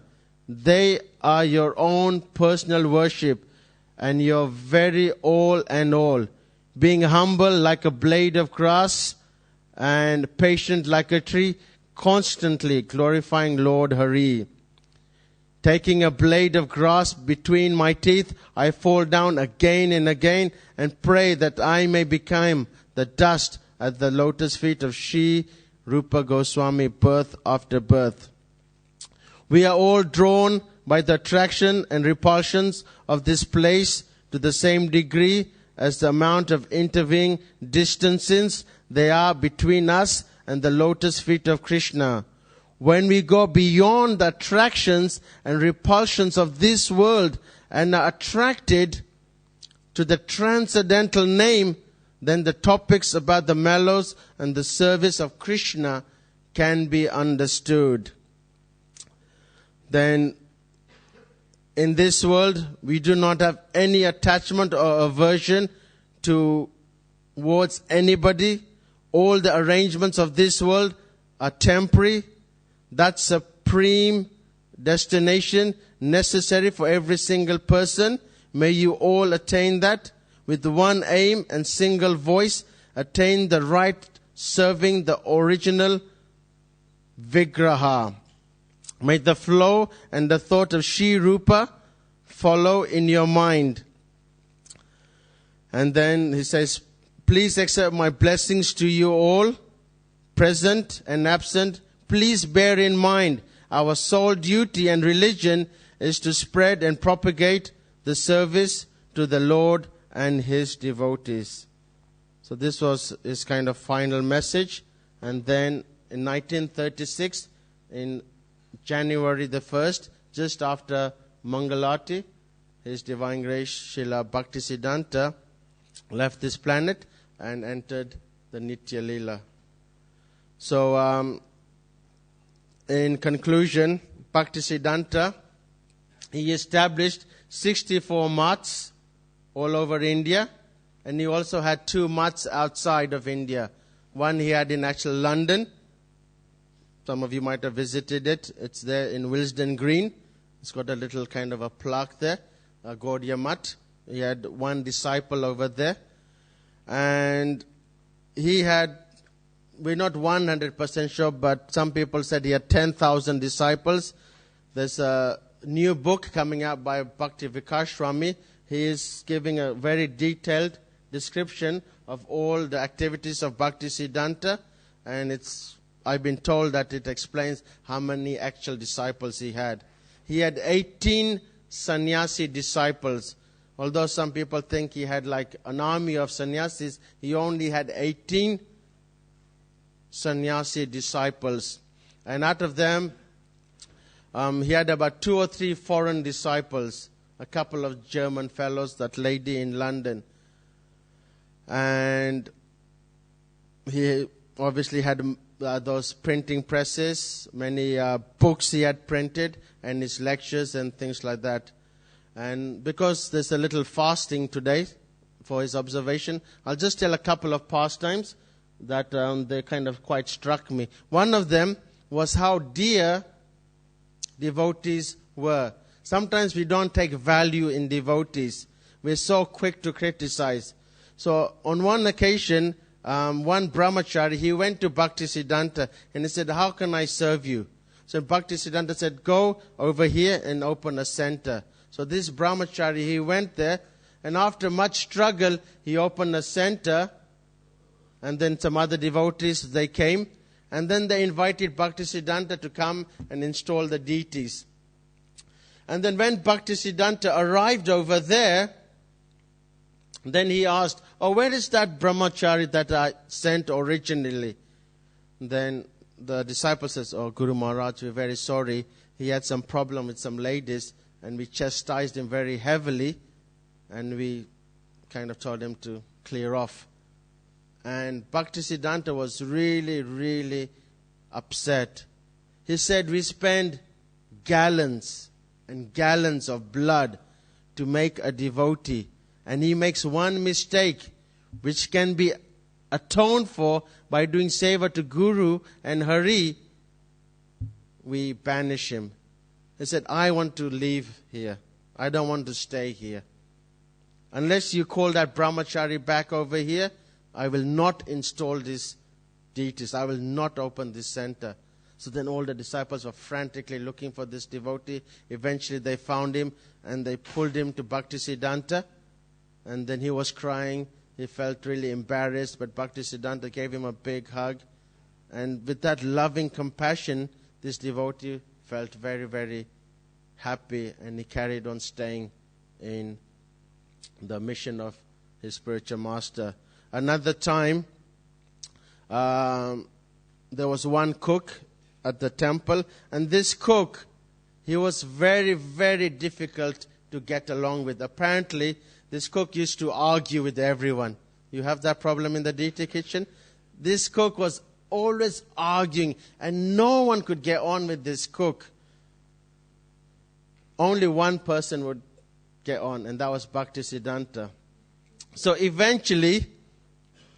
They are your own personal worship and your very all and all. Being humble like a blade of grass and patient like a tree, constantly glorifying Lord Hari. Taking a blade of grass between my teeth, I fall down again and again and pray that I may become the dust at the lotus feet of Sri Rupa Goswami, birth after birth. We are all drawn by the attraction and repulsions of this place to the same degree as the amount of intervening distances there are between us and the lotus feet of Krishna. When we go beyond the attractions and repulsions of this world and are attracted to the transcendental name, then the topics about the mellows and the service of Krishna can be understood. Then in this world, we do not have any attachment or aversion towards anybody. All the arrangements of this world are temporary. That supreme destination necessary for every single person. May you all attain that with one aim and single voice, attain the right serving the original Vigraha. May the flow and the thought of Sri Rupa follow in your mind. And then he says, please accept my blessings to you all, present and absent. Please bear in mind our sole duty and religion is to spread and propagate the service to the Lord and His devotees. So this was his kind of final message. And then in 1936, in January the 1st, just after Mangalati, His Divine Grace Srila Bhaktisiddhanta left this planet and entered the Nitya Leela. So in conclusion, Bhaktisiddhanta, he established 64 mats all over India, and he also had 2 mats outside of India. One he had in actual London. Some of you might have visited it. It's there in Willesden Green. It's got a little kind of a plaque there, a Gaudiya Mat. He had 1 disciple over there. And he had, we're not 100% sure, but some people said he had 10,000 disciples. There's a new book coming out by Bhakti Vikas Swami. He is giving a very detailed description of all the activities of Bhaktisiddhanta, and I've been told that it explains how many actual disciples he had. He had 18 sannyasi disciples. Although some people think he had like an army of sannyasis, he only had 18 sannyasi disciples. And out of them, he had about 2 or 3 foreign disciples, a couple of German fellows, that lady in London. And he obviously had those printing presses, many books he had printed, and his lectures and things like that. And because there's a little fasting today for his observation, I'll just tell a couple of pastimes that they kind of quite struck me. One of them was how dear devotees were. Sometimes we don't take value in devotees. We're so quick to criticize. So on one occasion, one brahmachari, he went to Bhaktisiddhanta and he said, how can I serve you? So Bhaktisiddhanta said, go over here and open a center. So this brahmachari, he went there, and after much struggle, he opened a center, and then some other devotees, they came, and then they invited Bhaktisiddhanta to come and install the deities. And then when Bhaktisiddhanta arrived over there, then he asked, where is that brahmachari that I sent originally? Then the disciple says, Guru Maharaj, we're very sorry. He had some problem with some ladies, and we chastised him very heavily, and we kind of told him to clear off. And Bhaktisiddhanta was really, really upset. He said, we spend gallons and gallons of blood to make a devotee, and he makes one mistake which can be atoned for by doing seva to Guru and Hari, we banish him. He said, I want to leave here. I don't want to stay here. Unless you call that brahmachari back over here, I will not install these deities. I will not open this center. So then all the disciples were frantically looking for this devotee. Eventually they found him and they pulled him to Bhaktisiddhanta. And then he was crying. He felt really embarrassed, but Bhaktisiddhanta gave him a big hug. And with that loving compassion, this devotee felt very, very happy, and he carried on staying in the mission of his spiritual master. Another time, there was one cook at the temple, and this cook, he was very, very difficult to get along with. Apparently, this cook used to argue with everyone. You have that problem in the deity kitchen? This cook was always arguing, and no one could get on with this cook. Only one person would get on, and that was Bhaktisiddhanta. So eventually,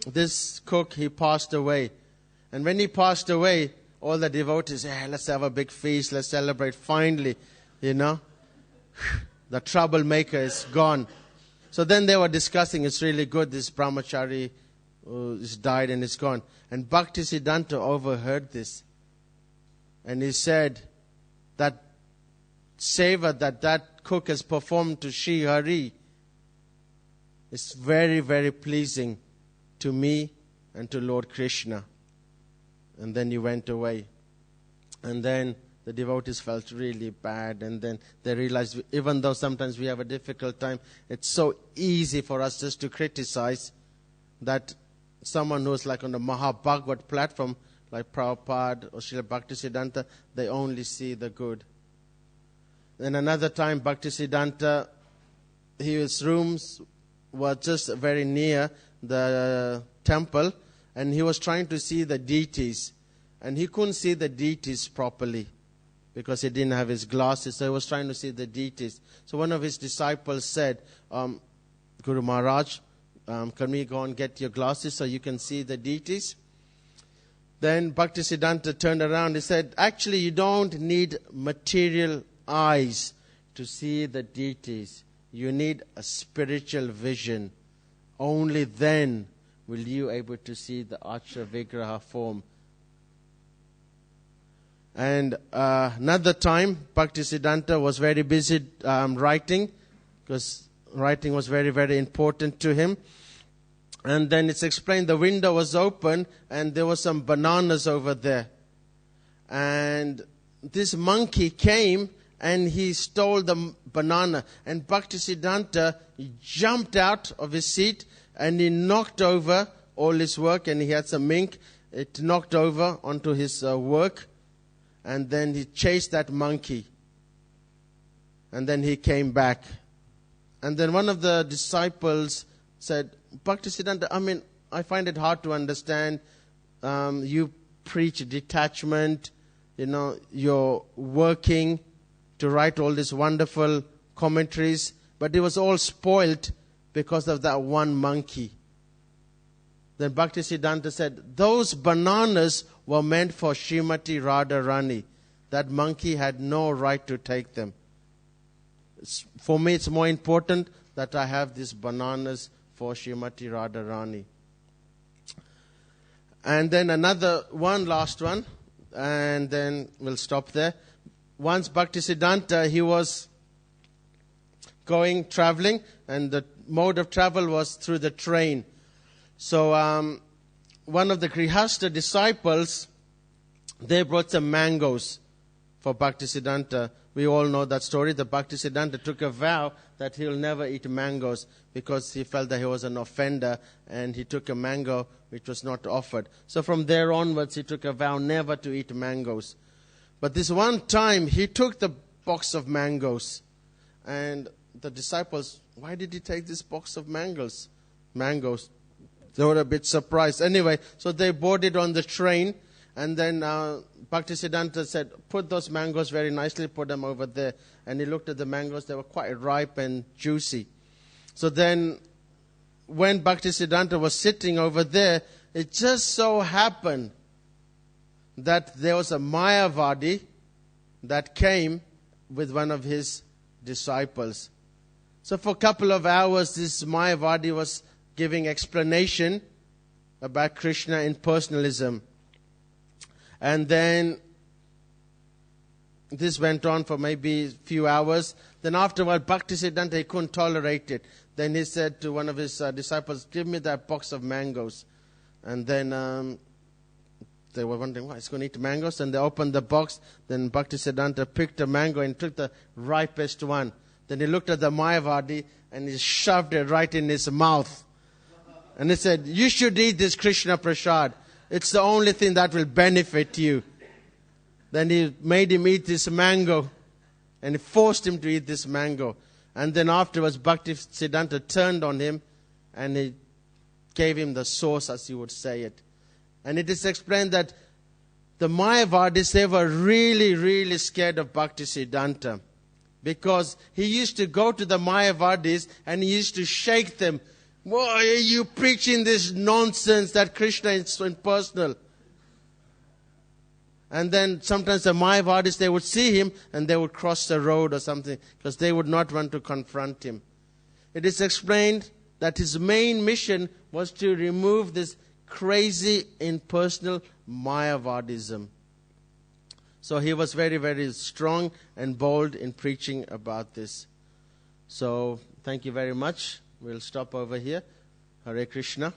this cook, he passed away. And when he passed away, all the devotees said, let's have a big feast, let's celebrate. Finally, the troublemaker is gone. So then they were discussing, it's really good, this brahmachari is died and is gone. And Bhaktisiddhanta overheard this. And he said that savor that cook has performed to Shri Hari is very, very pleasing to me and to Lord Krishna. And then he went away. And then the devotees felt really bad. And then they realized, even though sometimes we have a difficult time, it's so easy for us just to criticize, that someone who's like on the Mahabhagavad platform, like Prabhupada or Srila Bhaktisiddhanta, they only see the good. Then another time, Bhaktisiddhanta, his rooms were just very near the temple, and he was trying to see the deities. And he couldn't see the deities properly because he didn't have his glasses, so he was trying to see the deities. So one of his disciples said, Guru Maharaj, can we go and get your glasses so you can see the deities? Then Bhaktisiddhanta turned around and said, actually, you don't need material eyes to see the deities. You need a spiritual vision. Only then will you able to see the Archa Vigraha form. And another time, Bhaktisiddhanta was very busy writing, because writing was very, very important to him. And then it's explained the window was open and there were some bananas over there. And this monkey came and he stole the banana. And Bhaktisiddhanta jumped out of his seat and he knocked over all his work, and he had some ink. It knocked over onto his work. And then he chased that monkey. And then he came back. And then one of the disciples said, Bhaktisiddhanta, I find it hard to understand. You preach detachment. You're working to write all these wonderful commentaries. But it was all spoiled because of that one monkey. Then Bhaktisiddhanta said, those bananas were meant for Srimati Radharani. That monkey had no right to take them. For me, it's more important that I have these bananas for Srimati Radharani. And then last one, and then we'll stop there. Once Bhaktisiddhanta, he was traveling, and the mode of travel was through the train. So one of the Grihastha disciples, they brought some mangoes for Bhaktisiddhanta. We all know that story. The Bhaktisiddhanta took a vow that he'll never eat mangoes because he felt that he was an offender, and he took a mango which was not offered. So from there onwards, he took a vow never to eat mangoes. But this one time, he took the box of mangoes. And the disciples, why did he take this box of mangoes? They were a bit surprised. Anyway, so they boarded on the train. And then Bhaktisiddhanta said, put those mangoes very nicely, put them over there. And he looked at the mangoes, they were quite ripe and juicy. So then when Bhaktisiddhanta was sitting over there, it just so happened that there was a Mayavadi that came with one of his disciples. So for a couple of hours, this Mayavadi was giving explanation about Krishna in personalism. And then this went on for maybe a few hours. Then after a while, Bhaktisiddhanta, he couldn't tolerate it. Then he said to one of his disciples, give me that box of mangoes. And then they were wondering, why he's going to eat mangoes? And they opened the box. Then Bhaktisiddhanta picked a mango and took the ripest one. Then he looked at the Mayavadi and he shoved it right in his mouth. And he said, you should eat this Krishna Prasad. It's the only thing that will benefit you. Then he made him eat this mango. And he forced him to eat this mango. And then afterwards, Bhaktisiddhanta turned on him and he gave him the sauce, as you would say it. And it is explained that the Mayavadis, they were really, really scared of Bhaktisiddhanta. Because he used to go to the Mayavadis and he used to shake them. Why are you preaching this nonsense that Krishna is impersonal? And then sometimes the Mayavadis, they would see him and they would cross the road or something because they would not want to confront him. It is explained that his main mission was to remove this crazy impersonal Mayavadism. So he was very, very strong and bold in preaching about this. So thank you very much. We'll stop over here. Hare Krishna.